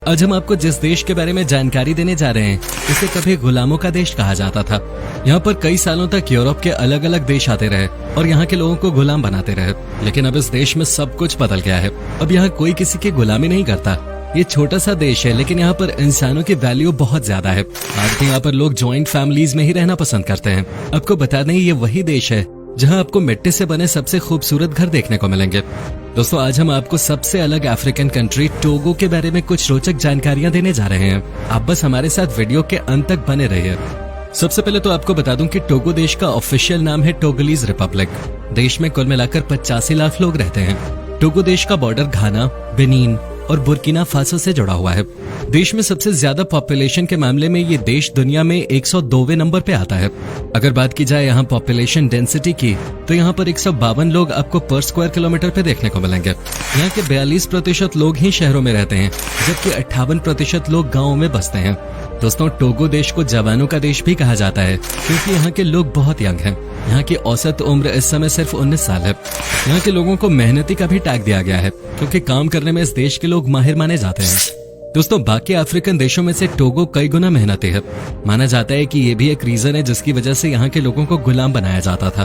आज हम आपको जिस देश के बारे में जानकारी देने जा रहे हैं इसे कभी गुलामों का देश कहा जाता था। यहाँ पर कई सालों तक यूरोप के अलग अलग देश आते रहे और यहाँ के लोगों को गुलाम बनाते रहे, लेकिन अब इस देश में सब कुछ बदल गया है। अब यहाँ कोई किसी की गुलामी नहीं करता। ये छोटा सा देश है, लेकिन यहाँ पर इंसानों की वैल्यू बहुत ज्यादा है। आज भी यहाँ पर लोग ज्वाइंट फैमिलीज में ही रहना पसंद करते हैं। आपको बता दें, ये वही देश है जहाँ आपको मिट्टी से बने सबसे खूबसूरत घर देखने को मिलेंगे। दोस्तों, आज हम आपको सबसे अलग अफ्रीकन कंट्री टोगो के बारे में कुछ रोचक जानकारियां देने जा रहे हैं। आप बस हमारे साथ वीडियो के अंत तक बने रहिए। सबसे पहले तो आपको बता दूं कि टोगो देश का ऑफिशियल नाम है टोगोलीज रिपब्लिक। देश में कुल मिलाकर 85 लाख लोग रहते हैं। टोगो देश का बॉर्डर घाना, बेनीन और बुर्किना फासो से जुड़ा हुआ है। देश में सबसे ज्यादा पॉपुलेशन के मामले में ये देश दुनिया में 102वें नंबर पे आता है। अगर बात की जाए यहाँ पॉपुलेशन डेंसिटी की, तो यहाँ पर 152 लोग आपको पर स्क्वायर किलोमीटर पे देखने को मिलेंगे। यहाँ के 42% लोग ही शहरों में रहते हैं, जबकि 58% लोग गाँवों में बसते हैं। दोस्तों, टोगो देश को जवानों का देश भी कहा जाता है, क्योंकि यहाँ के लोग बहुत यंग हैं। यहाँ की औसत उम्र इस समय सिर्फ 19 साल है। यहाँ के लोगों को मेहनती का भी टैग दिया गया है, क्योंकि काम करने में इस देश के लोग माहिर माने जाते हैं। दोस्तों, बाकी अफ्रीकन देशों में से टोगो कई गुना मेहनती है। माना जाता है कि ये भी एक रीजन है जिसकी वजह से यहाँ के लोगों को गुलाम बनाया जाता था।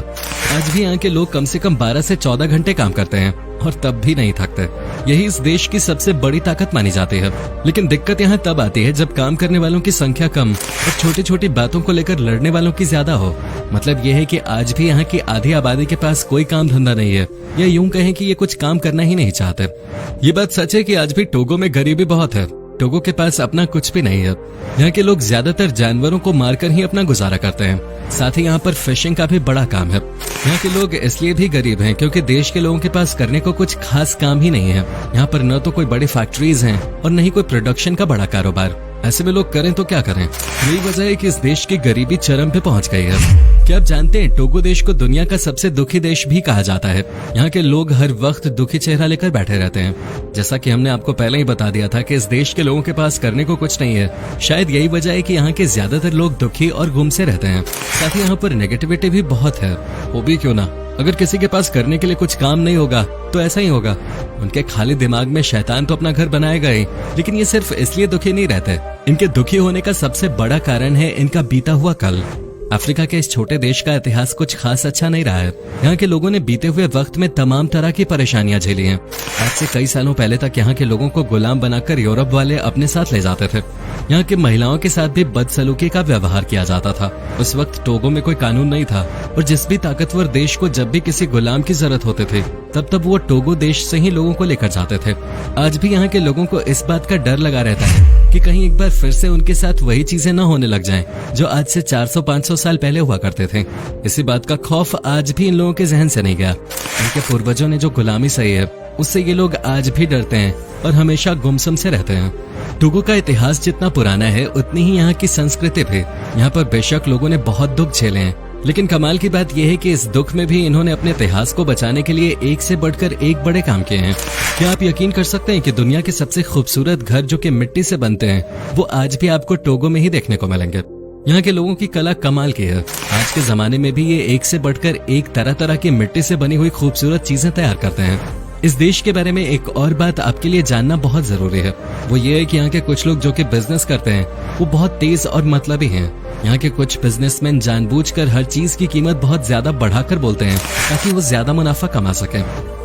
आज भी यहाँ के लोग कम से कम 12 से 14 घंटे काम करते हैं और तब भी नहीं थकते। यही इस देश की सबसे बड़ी ताकत मानी जाती है। लेकिन दिक्कत यहाँ तब आती है जब काम करने वालों की संख्या कम और छोटी छोटी बातों को लेकर लड़ने वालों की ज्यादा हो। मतलब यह है कि आज भी यहाँ की आधी आबादी के पास कोई काम धंधा नहीं है, या यूं कहें कि ये कुछ काम करना ही नहीं चाहते। ये बात सच है कि आज भी टोगो में गरीबी बहुत है। टोगो के पास अपना कुछ भी नहीं है। यहाँ के लोग ज्यादातर जानवरों को मारकर ही अपना गुजारा करते हैं। साथ ही यहाँ पर फिशिंग का भी बड़ा काम है। यहाँ के लोग इसलिए भी गरीब हैं क्योंकि देश के लोगों के पास करने को कुछ खास काम ही नहीं है। यहाँ पर न तो कोई बड़ी फैक्ट्रीज हैं और न ही कोई प्रोडक्शन का बड़ा कारोबार। ऐसे में लोग करें तो क्या करें। यही वजह है कि इस देश की गरीबी चरम पे पहुंच गई है। क्या आप जानते हैं, टोगो देश को दुनिया का सबसे दुखी देश भी कहा जाता है। यहाँ के लोग हर वक्त दुखी चेहरा लेकर बैठे रहते हैं। जैसा कि हमने आपको पहले ही बता दिया था कि इस देश के लोगों के पास करने को कुछ नहीं है। शायद यही वजह है कि यहाँ के ज्यादातर लोग दुखी और गुम से रहते हैं। साथ ही यहाँ पर नेगेटिविटी भी बहुत है। वो भी क्यों ना, अगर किसी के पास करने के लिए कुछ काम नहीं होगा तो ऐसा ही होगा। उनके खाली दिमाग में शैतान तो अपना घर बनाएगा ही, लेकिन ये सिर्फ इसलिए दुखी नहीं रहते। इनके दुखी होने का सबसे बड़ा कारण है इनका बीता हुआ कल। अफ्रीका के इस छोटे देश का इतिहास कुछ खास अच्छा नहीं रहा है। यहाँ के लोगों ने बीते हुए वक्त में तमाम तरह की परेशानियां झेली हैं। आज से कई सालों पहले तक यहाँ के लोगों को गुलाम बनाकर यूरोप वाले अपने साथ ले जाते थे। यहाँ की महिलाओं के साथ भी बदसलूकी का व्यवहार किया जाता था। उस वक्त टोगो में कोई कानून नहीं था और जिस भी ताकतवर देश को जब भी किसी गुलाम की जरूरत होती थी, तब वो टोगो देश से ही लोगों को लेकर जाते थे। आज भी यहाँ के लोगों को इस बात का डर लगा रहता है कि कहीं एक बार फिर से उनके साथ वही चीजें न होने लग जाएं, जो आज से 400-500 साल पहले हुआ करते थे। इसी बात का खौफ आज भी इन लोगों के जहन से नहीं गया। इनके पूर्वजों ने जो गुलामी सही है, उससे ये लोग आज भी डरते हैं और हमेशा गुमसुम से रहते हैं। टोगो का इतिहास जितना पुराना है, उतनी ही यहाँ की संस्कृति भी। यहाँ पर बेशक लोगों ने बहुत दुख झेले हैं, लेकिन कमाल की बात यह है कि इस दुख में भी इन्होंने अपने इतिहास को बचाने के लिए एक से बढ़कर एक बड़े काम किए हैं। क्या आप यकीन कर सकते हैं कि दुनिया के सबसे खूबसूरत घर जो कि मिट्टी से बनते हैं, वो आज भी आपको टोगो में ही देखने को मिलेंगे। यहाँ के लोगों की कला कमाल की है। आज के जमाने में भी ये एक से बढ़कर एक तरह तरह की मिट्टी से बनी हुई खूबसूरत चीजें तैयार करते हैं। इस देश के बारे में एक और बात आपके लिए जानना बहुत जरूरी है। वो ये है कि यहाँ के कुछ लोग जो कि बिजनेस करते हैं, वो बहुत तेज और मतलबी हैं। यहाँ के कुछ बिजनेसमैन जानबूझकर हर चीज की कीमत बहुत ज्यादा बढ़ाकर बोलते हैं ताकि वो ज्यादा मुनाफा कमा सकें।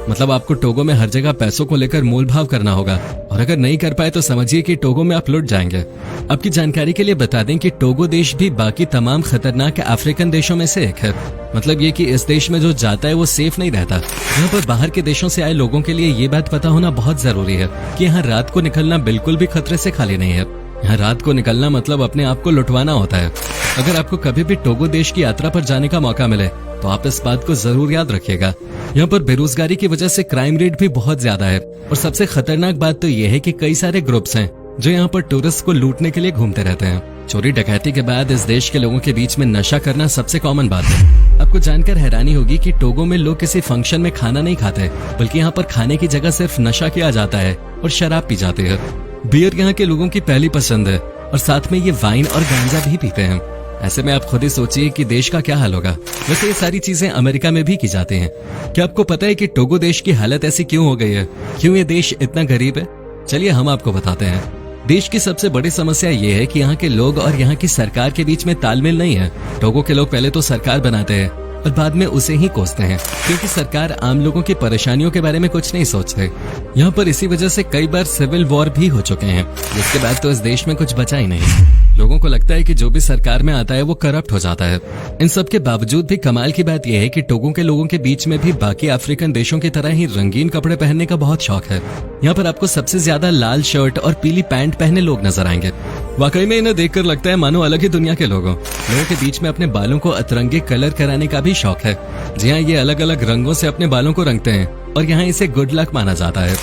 मतलब आपको टोगो में हर जगह पैसों को लेकर मोल भाव करना होगा, और अगर नहीं कर पाए तो समझिए कि टोगो में आप लुट जाएंगे। आपकी जानकारी के लिए बता दें कि टोगो देश भी बाकी तमाम खतरनाक अफ्रीकन देशों में से एक है। मतलब ये कि इस देश में जो जाता है वो सेफ नहीं रहता। यहाँ पर बाहर के देशों से आए लोगों के लिए ये बात पता होना बहुत जरूरी है कि यहाँ रात को निकलना बिल्कुल भी खतरे से खाली नहीं है। यहाँ रात को निकलना मतलब अपने आप को लुटवाना होता है। अगर आपको कभी भी टोगो देश की यात्रा पर जाने का मौका मिले तो आप इस बात को जरूर याद रखिएगा। यहाँ पर बेरोजगारी की वजह से क्राइम रेट भी बहुत ज्यादा है, और सबसे खतरनाक बात तो यह है कि कई सारे ग्रुप्स हैं जो यहाँ पर टूरिस्ट को लूटने के लिए घूमते रहते हैं। चोरी डकैती के बाद इस देश के लोगों के बीच में नशा करना सबसे कॉमन बात है। आपको जानकर हैरानी होगी कि टोगो में लोग किसी फंक्शन में खाना नहीं खाते, बल्कि यहाँ पर खाने की जगह सिर्फ नशा किया जाता है और शराब पी जाती है। बियर यहाँ के लोगों की पहली पसंद है, और साथ में ये वाइन और गांजा भी पीते हैं। ऐसे में आप खुद ही सोचिए कि देश का क्या हाल होगा। वैसे ये सारी चीजें अमेरिका में भी की जाती हैं। क्या आपको पता है कि टोगो देश की हालत ऐसी क्यों हो गई है? क्यों ये देश इतना गरीब है? चलिए हम आपको बताते हैं। देश की सबसे बड़ी समस्या ये है कि यहाँ के लोग और यहाँ की सरकार के बीच में तालमेल नहीं है। टोगो के लोग पहले तो सरकार बनाते हैं और बाद में उसे ही कोसते हैं, क्योंकि सरकार आम लोगों की परेशानियों के बारे में कुछ नहीं सोचते। यहाँ पर इसी वजह से कई बार सिविल वॉर भी हो चुके हैं, जिसके बाद तो इस देश में कुछ बचा ही नहीं। लोगों को लगता है कि जो भी सरकार में आता है वो करप्ट हो जाता है। इन सब के बावजूद भी कमाल की बात यह है कि टोगो के लोगों के बीच में भी बाकी अफ्रीकन देशों की तरह ही रंगीन कपड़े पहनने का बहुत शौक है। यहाँ पर आपको सबसे ज्यादा लाल शर्ट और पीली पैंट पहने लोग नजर आएंगे। वाकई में इन्हें देखकर लगता है मानो अलग ही दुनिया के लोगों के बीच में अपने बालों को अतरंगे कलर कराने का भी शौक है। जी हाँ, ये अलग अलग रंगों से अपने बालों को रंगते हैं और यहाँ इसे गुड लक माना जाता है।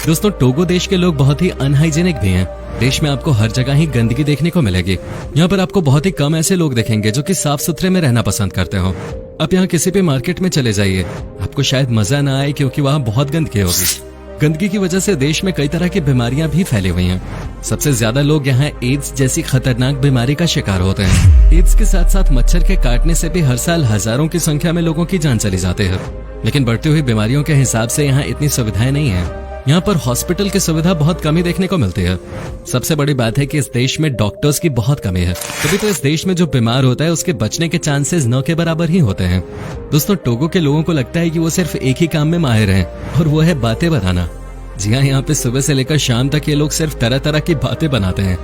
दोस्तों, टोगो देश के लोग बहुत ही अनहाइजेनिक भी हैं। देश में आपको हर जगह ही गंदगी देखने को मिलेगी। यहाँ पर आपको बहुत ही कम ऐसे लोग देखेंगे जो कि साफ सुथरे में रहना पसंद करते हो। आप यहाँ किसी भी मार्केट में चले जाइए, आपको शायद मजा ना आए, क्योंकि वहाँ बहुत गंदगी होगी। गंदगी की वजह से देश में कई तरह की बीमारियां भी फैली हुई हैं। सबसे ज्यादा लोग यहाँ एड्स जैसी खतरनाक बीमारी का शिकार होते हैं। एड्स के साथ साथ मच्छर के काटने से भी हर साल हजारों की संख्या में लोगों की जान चली जाती है। लेकिन बढ़ती हुई बीमारियों के हिसाब से यहाँ इतनी सुविधाएं नहीं है। यहाँ पर हॉस्पिटल की सुविधा बहुत कम ही देखने को मिलती है। सबसे बड़ी बात है कि इस देश में डॉक्टर्स की बहुत कमी है, तभी तो इस देश में जो बीमार होता है उसके बचने के चांसेस न के बराबर ही होते हैं। दोस्तों, टोगो के लोगों को लगता है कि वो सिर्फ एक ही काम में माहिर हैं, और वो है बातें बताना। जी हाँ, यहाँ पे सुबह से लेकर शाम तक ये लोग सिर्फ तरह तरह की बातें बनाते हैं।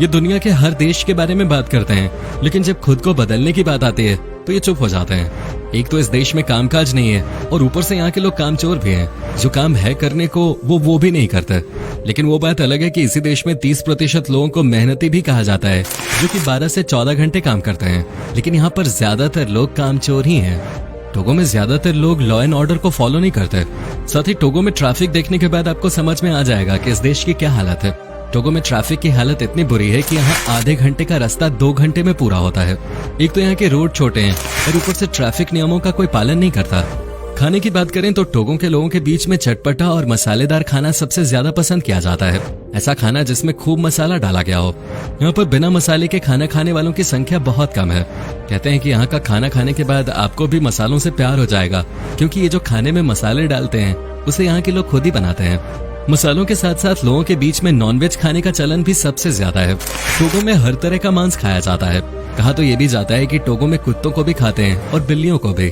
ये दुनिया के हर देश के बारे में बात करते हैं, लेकिन जब खुद को बदलने की बात आती है तो ये चुप हो जाते हैं। एक तो इस देश में कामकाज नहीं है, और ऊपर से यहाँ के लोग कामचोर भी हैं। जो काम है करने को वो भी नहीं करते। लेकिन वो बात अलग है कि इसी देश में 30% लोगों को मेहनती भी कहा जाता है, जो कि 12 से 14 घंटे काम करते हैं। लेकिन यहाँ पर ज्यादातर लोग कामचोर ही हैं। टोगो में ज्यादातर लोग लॉ एंड ऑर्डर को फॉलो नहीं करते। साथ ही टोगो में ट्रैफिक देखने के बाद आपको समझ में आ जाएगा कि इस देश की क्या हालत है। टोगो में ट्रैफिक की हालत इतनी बुरी है कि यहाँ आधे घंटे का रास्ता 2 घंटे में पूरा होता है। एक तो यहाँ के रोड छोटे हैं और ऊपर से ट्रैफिक नियमों का कोई पालन नहीं करता। खाने की बात करें तो टोगो के लोगों के बीच में चटपटा और मसालेदार खाना सबसे ज्यादा पसंद किया जाता है। ऐसा खाना जिसमें खूब मसाला डाला गया हो। यहाँ पर बिना मसाले के खाना खाने वालों की संख्या बहुत कम है। कहते हैं कि यहाँ का खाना खाने के बाद आपको भी मसालों से प्यार हो जाएगा, क्योंकि ये जो खाने में मसाले डालते हैं उसे यहाँ के लोग खुद ही बनाते हैं। मसालों के साथ साथ लोगों के बीच में नॉनवेज खाने का चलन भी सबसे ज्यादा है। टोगो में हर तरह का मांस खाया जाता है। कहा तो ये भी जाता है कि टोगो में कुत्तों को भी खाते हैं और बिल्लियों को भी,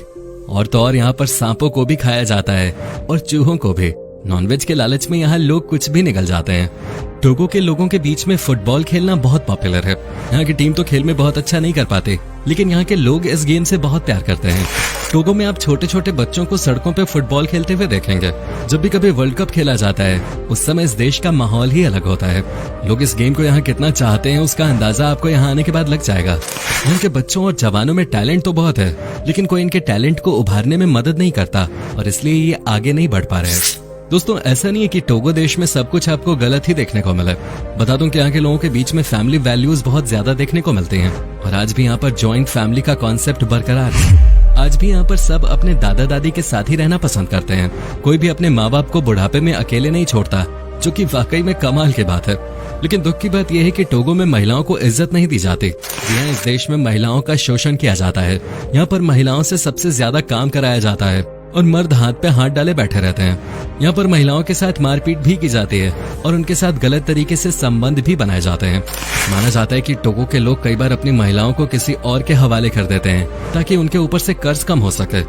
और तो और यहाँ पर सांपों को भी खाया जाता है और चूहों को भी। नॉनवेज के लालच में यहाँ लोग कुछ भी निकल जाते हैं। टोगो के लोगों के बीच में फुटबॉल खेलना बहुत पॉपुलर है। यहाँ की टीम तो खेल में बहुत अच्छा नहीं कर पाते, लेकिन यहाँ के लोग इस गेम से बहुत प्यार करते हैं। टोगो में आप छोटे छोटे बच्चों को सड़कों पे फुटबॉल खेलते हुए देखेंगे। जब भी कभी वर्ल्ड कप खेला जाता है उस समय इस देश का माहौल ही अलग होता है। लोग इस गेम को यहाँ कितना चाहते हैं उसका अंदाजा आपको यहाँ आने के बाद लग जाएगा। यहाँ के बच्चों और जवानों में टैलेंट तो बहुत है, लेकिन कोई इनके टैलेंट को उभारने में मदद नहीं करता, और इसलिए ये आगे नहीं बढ़ पा रहे हैं। दोस्तों, ऐसा नहीं है कि टोगो देश में सब कुछ आपको गलत ही देखने को मिले। बता दूं कि यहाँ के लोगों के बीच में फैमिली वैल्यूज बहुत ज्यादा देखने को मिलती हैं, और आज भी यहाँ पर जॉइंट फैमिली का कॉन्सेप्ट बरकरार है। आज भी यहाँ पर सब अपने दादा दादी के साथ ही रहना पसंद करते हैं। कोई भी अपने माँ बाप को बुढ़ापे में अकेले नहीं छोड़ता, जो कि वाकई में कमाल की बात है। लेकिन दुख की बात यह है कि टोगो में महिलाओं को इज्जत नहीं दी जाती। यहाँ इस देश में महिलाओं का शोषण किया जाता है। यहाँ पर महिलाओं से सबसे ज्यादा काम कराया जाता है, और मर्द हाथ पे हाथ डाले बैठे रहते हैं। यहाँ पर महिलाओं के साथ मारपीट भी की जाती है, और उनके साथ गलत तरीके से संबंध भी बनाए जाते हैं। माना जाता है कि टोगो के लोग कई बार अपनी महिलाओं को किसी और के हवाले कर देते हैं, ताकि उनके ऊपर से कर्ज कम हो सके।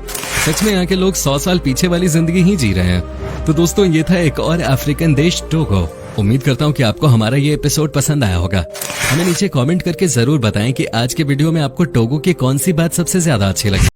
सच में यहाँ के लोग 100 साल पीछे वाली जिंदगी ही जी रहे हैं। तो दोस्तों, ये था एक और अफ्रीकन देश टोगो। उम्मीद करता हूँ कि आपको हमारा ये एपिसोड पसंद आया होगा। हमें नीचे कमेंट करके जरूर बताएं कि आज के वीडियो में आपको टोगो की कौन सी बात सबसे ज्यादा अच्छी लगी।